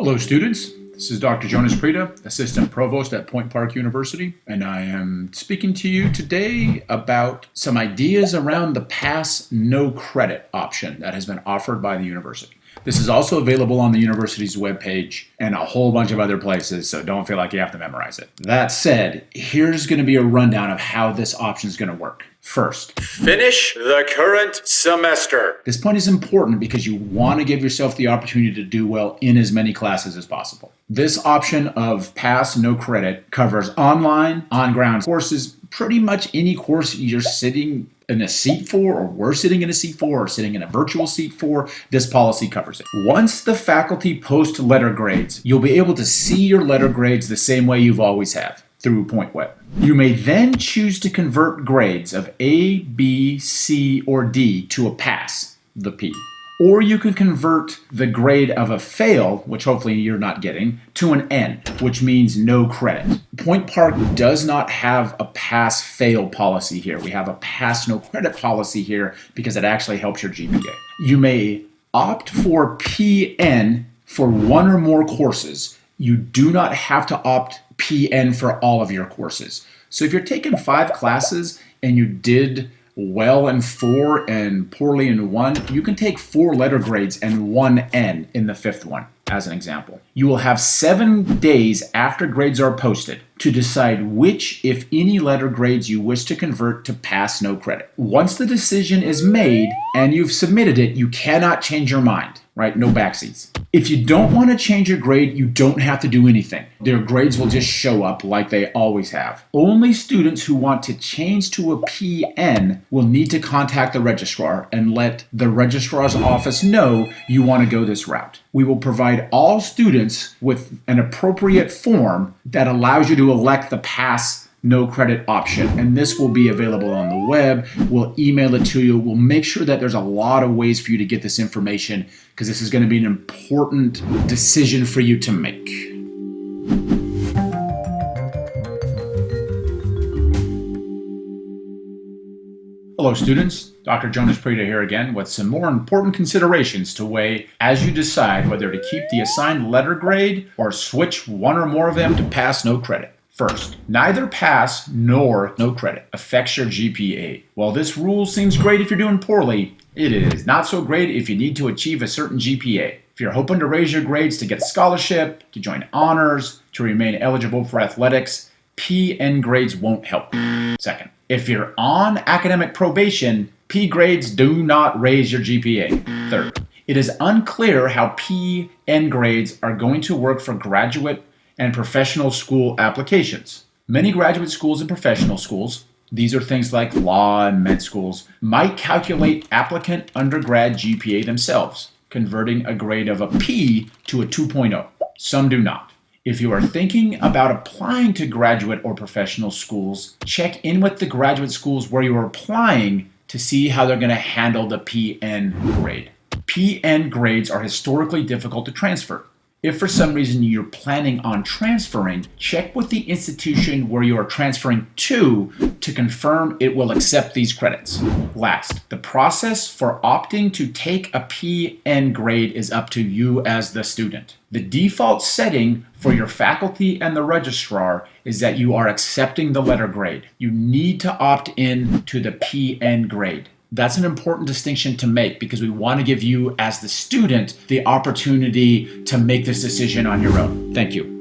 Hello students, this is Dr. Jonas Prida, Assistant Provost at Point Park University, and I am speaking to you today about some ideas around the Pass No Credit option that has been offered by the university. This is also available on the university's webpage and a whole bunch of other places, so don't feel like you have to memorize it. That said, here's going to be a rundown of how this option is going to work. First, finish the current semester. This point is important because you want to give yourself the opportunity to do well in as many classes as possible. This option of Pass No Credit covers online, on-ground courses, pretty much any course you're sitting in a seat for, or we're sitting in a seat for, or sitting in a virtual seat for. This policy covers it. Once the faculty post letter grades, you'll be able to see your letter grades the same way you've always have, through Point Web. You may then choose to convert grades of A, B, C, or D to a pass, the P. Or you can convert the grade of a fail, which hopefully you're not getting, to an N, which means no credit. Point Park does not have a pass-fail policy here. We have a pass-no-credit policy here because it actually helps your GPA. You may opt for PN for one or more courses. You do not have to opt PN for all of your courses. So if you're taking 5 classes and you did well in 4 and poorly in 1, you can take 4 letter grades and 1 N in the 5th one, as an example. You will have 7 days after grades are posted to decide which, if any, letter grades you wish to convert to Pass No Credit. Once the decision is made and you've submitted it, you cannot change your mind, right? No backseats. If you don't want to change your grade, you don't have to do anything. Their grades will just show up like they always have. Only students who want to change to a PN will need to contact the registrar and let the registrar's office know you want to go this route. We will provide all students with an appropriate form that allows you to elect the Pass No Credit option, and this will be available on the web. We'll email it to you. We'll make sure that there's a lot of ways for you to get this information, because this is going to be an important decision for you to make. Hello students, Dr. Jonas Prida here again with some more important considerations to weigh as you decide whether to keep the assigned letter grade or switch one or more of them to Pass No Credit. First, neither pass nor no credit affects your GPA. While this rule seems great if you're doing poorly, it is not so great if you need to achieve a certain GPA. If you're hoping to raise your grades to get a scholarship, to join honors, to remain eligible for athletics, PN grades won't help. Second, if you're on academic probation, P grades do not raise your GPA. Third, it is unclear how PN grades are going to work for graduate and professional school applications. Many graduate schools and professional schools, these are things like law and med schools, might calculate applicant undergrad GPA themselves, converting a grade of a P to a 2.0. Some do not. If you are thinking about applying to graduate or professional schools, check in with the graduate schools where you are applying to see how they're going to handle the PN grade. PN grades are historically difficult to transfer. If for some reason you're planning on transferring, check with the institution where you are transferring to confirm it will accept these credits. Last, the process for opting to take a PN grade is up to you as the student. The default setting for your faculty and the registrar is that you are accepting the letter grade. You need to opt in to the PN grade. That's an important distinction to make because we want to give you, as the student, the opportunity to make this decision on your own. Thank you.